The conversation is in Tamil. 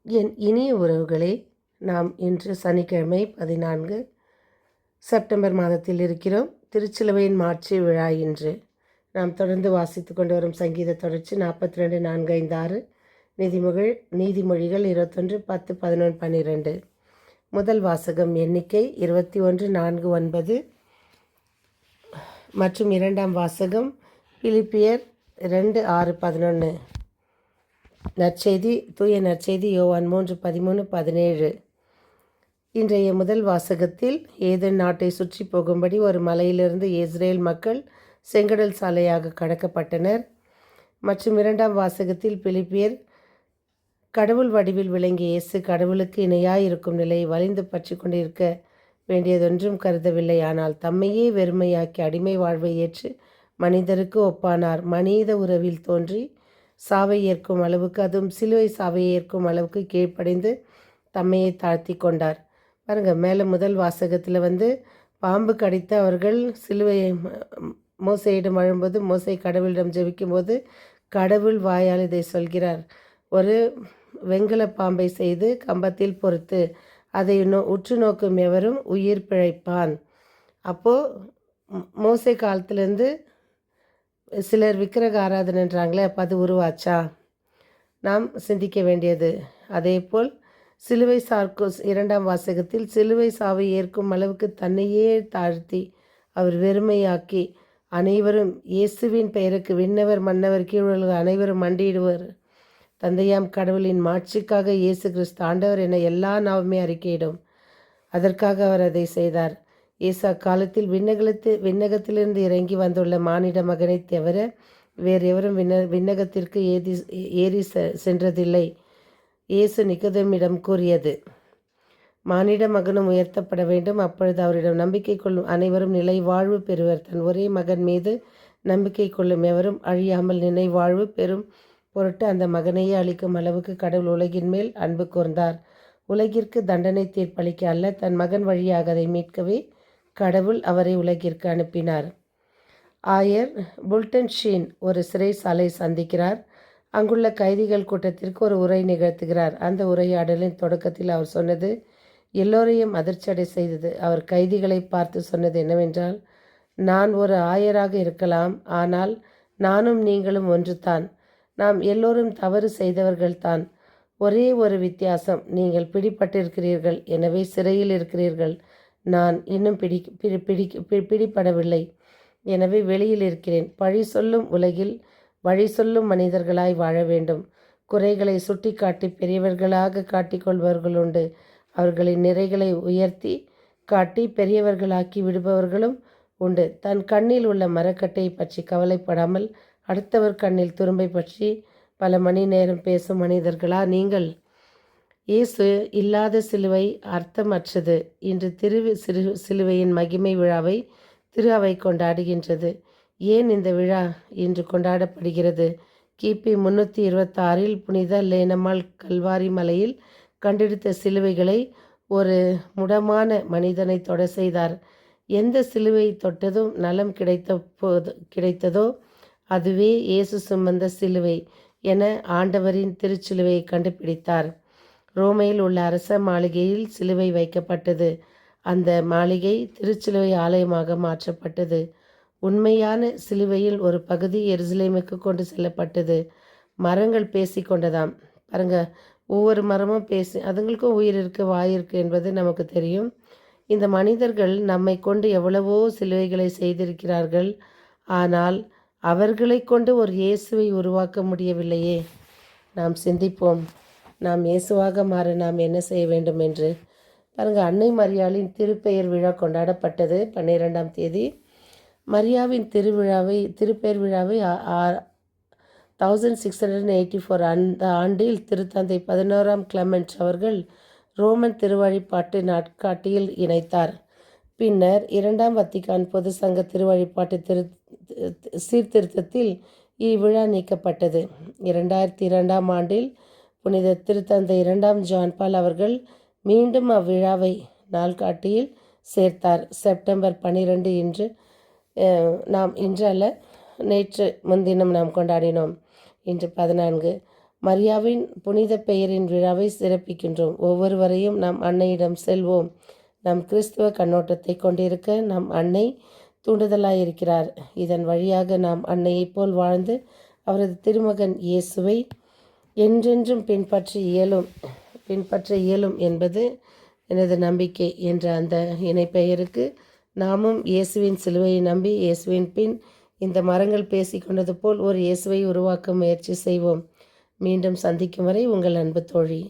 என் இனிய உறவுகளே, நாம் இன்று சனிக்கிழமை 14 செப்டம்பர் மாதத்தில் இருக்கிறோம். திருச்சிலுவையின் மாட்சி விழா இன்று. நாம் தொடர்ந்து வாசித்து கொண்டு வரும் சங்கீத தொடர்ச்சி 42, 4, 5, 6, நீதிமொழிகள் 21, 10, 11, 12. முதல் வாசகம் எண்ணிக்கை 21, 4, 9 மற்றும் இரண்டாம் வாசகம் பிலிப்பியர் 2, 6, 11. தூய நற்செய்தி யோவான் 3, 13, 17. இன்றைய முதல் வாசகத்தில் ஏதேன் நாட்டை சுற்றி போகும்படி ஒரு மலையிலிருந்து இஸ்ரேல் மக்கள் செங்கடல் சாலையாக கடக்கப்பட்டனர். மற்றும் இரண்டாம் வாசகத்தில் பிலிப்பியர் கடவுள் வடிவில் விளங்கிய இயேசு கடவுளுக்கு இணையாயிருக்கும் நிலையை வலிந்து பற்றி கொண்டிருக்க வேண்டியதொன்றும் கருதவில்லை. ஆனால் தம்மையே வெறுமையாக்கி அடிமை வாழ்வை ஏற்று மனிதருக்கு ஒப்பானார். மனித உறவில் தோன்றி சாவை ஏற்கும் அளவுக்கு, அதுவும் சிலுவை சாவை ஏற்கும் அளவுக்கு கீழ்ப்படைந்து தம்மையை தாழ்த்தி கொண்டார். பாருங்கள், மேலே முதல் வாசகத்தில் பாம்பு கடித்து அவர்கள் சிலுவையை மோசையிடம் அழும்போது மோசை கடவுளிடம் ஜெபிக்கும்போது கடவுள் வாயால் இதை சொல்கிறார். ஒரு வெண்கல பாம்பை செய்து கம்பத்தில் பொறுத்து அதை உற்று நோக்கும் எவரும் உயிர் பிழைப்பான். அப்போது மோசை காலத்திலேருந்து சிலர் விக்கிரக ஆராதனைன்றாங்களே, அப்போ அது உருவாச்சா? நாம் சிந்திக்க வேண்டியது. அதேபோல் சிலுவை இரண்டாம் வாசகத்தில் சிலுவை சாவை ஏற்கும் அளவுக்கு தன்னையே தாழ்த்தி அவர் வெறுமையாக்கி அனைவரும் இயேசுவின் பெயருக்கு விண்ணவர் மன்னவர் கீழுலக அனைவரும் மண்டியிடுவர். தந்தையாம் கடவுளின் மாட்சிக்காக இயேசு கிறிஸ்து ஆண்டவர் என எல்லா நாவுமே அறிக்கையிடும். அதற்காக அவர் அதை செய்தார். இயேசு அக்காலத்தில் விண்ணகத்திலிருந்து இறங்கி வந்துள்ள மானிட மகனை தவிர வேறு எவரும் விண்ணகத்திற்கு ஏறி சென்றதில்லை. இயேசு நிக்கோதேமிடம் கூறியது, மானிட மகனும் உயர்த்தப்பட வேண்டும், அப்பொழுது அவரிடம் நம்பிக்கை கொள்ளும் அனைவரும் நிலை வாழ்வு பெறுவர். தன் ஒரே மகன் மீது நம்பிக்கை கொள்ளும் எவரும் அழியாமல் நினை வாழ்வு பெறும் பொருட்டு அந்த மகனையே அளிக்கும் அளவுக்கு கடவுள் உலகின் மேல் அன்பு கூர்ந்தார். உலகிற்கு தண்டனை தீர்ப்பளிக்க அல்ல, தன் மகன் வழியாக அதை மீட்கவே கடவுள் அவரை உலகிற்கு அனுப்பினார். ஆயர் புல்டன் ஷீன் ஒரு சிறைசாலை சந்திக்கிறார். அங்குள்ள கைதிகள் கூட்டத்திற்கு ஒரு உரை நிகழ்த்துகிறார். அந்த உரையாடலின் தொடக்கத்தில் அவர் சொன்னது எல்லோரையும் அதிர்ச்சியடை செய்தது. அவர் கைதிகளை பார்த்து சொன்னது என்னவென்றால், நான் ஒரு ஆயராக இருக்கலாம், ஆனால் நானும் நீங்களும் ஒன்றுதான். நாம் எல்லோரும் தவறு செய்தவர்கள்தான். ஒரே ஒரு வித்தியாசம், நீங்கள் பிடிபட்டிருக்கிறீர்கள், எனவே சிறையில் இருக்கிறீர்கள். நான் இன்னும் பிடிபடவில்லை, எனவே வெளியில் இருக்கிறேன். பழி சொல்லும் உலகில் வழி சொல்லும் மனிதர்களாய் வாழ வேண்டும். குறைகளை சுட்டி காட்டி பெரியவர்களாக காட்டிக்கொள்பவர்கள் உண்டு. அவர்களின் நிறைகளை உயர்த்தி காட்டி பெரியவர்களாக்கி விடுபவர்களும் உண்டு. தன் கண்ணில் உள்ள மரக்கட்டை பற்றி கவலைப்படாமல் அடுத்தவர் கண்ணில் துரும்பை பற்றி பல மணி நேரம் பேசும் மனிதர்களா நீங்கள்? இயேசு இல்லாத சிலுவை அர்த்தமற்றது. இன்று சிலுவையின் மகிமை விழாவை திரு அவை கொண்டாடுகின்றது. ஏன் இந்த விழா இன்று கொண்டாடப்படுகிறது? கிபி 326 புனித லேனம்மாள் கல்வாரி மலையில் கண்டெடுத்த சிலுவைகளை ஒரு முடமான மனிதனை தொட செய்தார். எந்த சிலுவை தொட்டதும் நலம் கிடைத்ததோ அதுவே இயேசு சுமந்த சிலுவை என ஆண்டவரின் திருச்சிலுவையை கண்டுபிடித்தார். ரோமையில் உள்ள அரச மாளிகையில் சிலுவை வைக்கப்பட்டது. அந்த மாளிகை திருச்சிலுவை ஆலயமாக மாற்றப்பட்டது. உண்மையான சிலுவையில் ஒரு பகுதி எருசலேமுக்கு கொண்டு செல்லப்பட்டது. மரங்கள் பேசி கொண்டதாம். பாருங்க, ஒவ்வொரு மரமும் பேசி, அதுங்களுக்கும் உயிர் இருக்கு, வாய் இருக்கு என்பது நமக்கு தெரியும். இந்த மனிதர்கள் நம்மை கொண்டு எவ்வளவோ சிலுவைகளை செய்திருக்கிறார்கள். ஆனால் அவர்களை கொண்டு ஒரு இயேசுவை உருவாக்க முடியவில்லையே. நாம் சிந்திப்போம், நாம் இயேசுவாக மாற நாம் என்ன செய்ய வேண்டும் என்று. பாருங்கள், அன்னை மரியாளின் திருப்பெயர் விழா கொண்டாடப்பட்டது 12ஆம் தேதி. மரியாவின் திருப்பெயர் விழாவை 1684 அந்த ஆண்டில் திருத்தந்தை 11ஆம் கிளமெண்ட் அவர்கள் ரோமன் திருவழிபாட்டு நாட்காட்டியில் இணைத்தார். பின்னர் 2ஆம் வத்திக்கான் பொது சங்க திருவழிபாட்டு சீர்திருத்தத்தில் இவ்விழா நீக்கப்பட்டது. 2002ஆம் ஆண்டில் புனித திருத்தந்தை 2ஆம் ஜான் பால் அவர்கள் மீண்டும் அவ்விழாவை நாள்காட்டியில் சேர்த்தார். செப்டம்பர் 12 இன்று நாம் இன்று அல்ல, நேற்று முன்தினம் நாம் கொண்டாடினோம். இன்று 14. மரியாவின் புனித பெயரின் விழாவை சிறப்பிக்கின்றோம். ஒவ்வொருவரையும் நம் அன்னையிடம் செல்வோம். நம் கிறிஸ்துவ கண்ணோட்டத்தை கொண்டிருக்க நம் அன்னை தூண்டுதலாயிருக்கிறார். இதன் வழியாக நாம் அன்னையைப் போல் வாழ்ந்து அவரது திருமகன் இயேசுவை என்றென்றும் பின்பற்ற இயலும் என்பது எனது நம்பிக்கை என்ற அந்த இணைப்பெயருக்கு நாமும் இயேசுவின் சிலுவையை நம்பி இயேசுவின் பின் இந்த மரங்கள் பேசிக்கொண்டது போல் ஒரு இயேசுவை உருவாக்க முயற்சி செய்வோம். மீண்டும் சந்திக்கும் வரை உங்கள் அன்பு தோழி.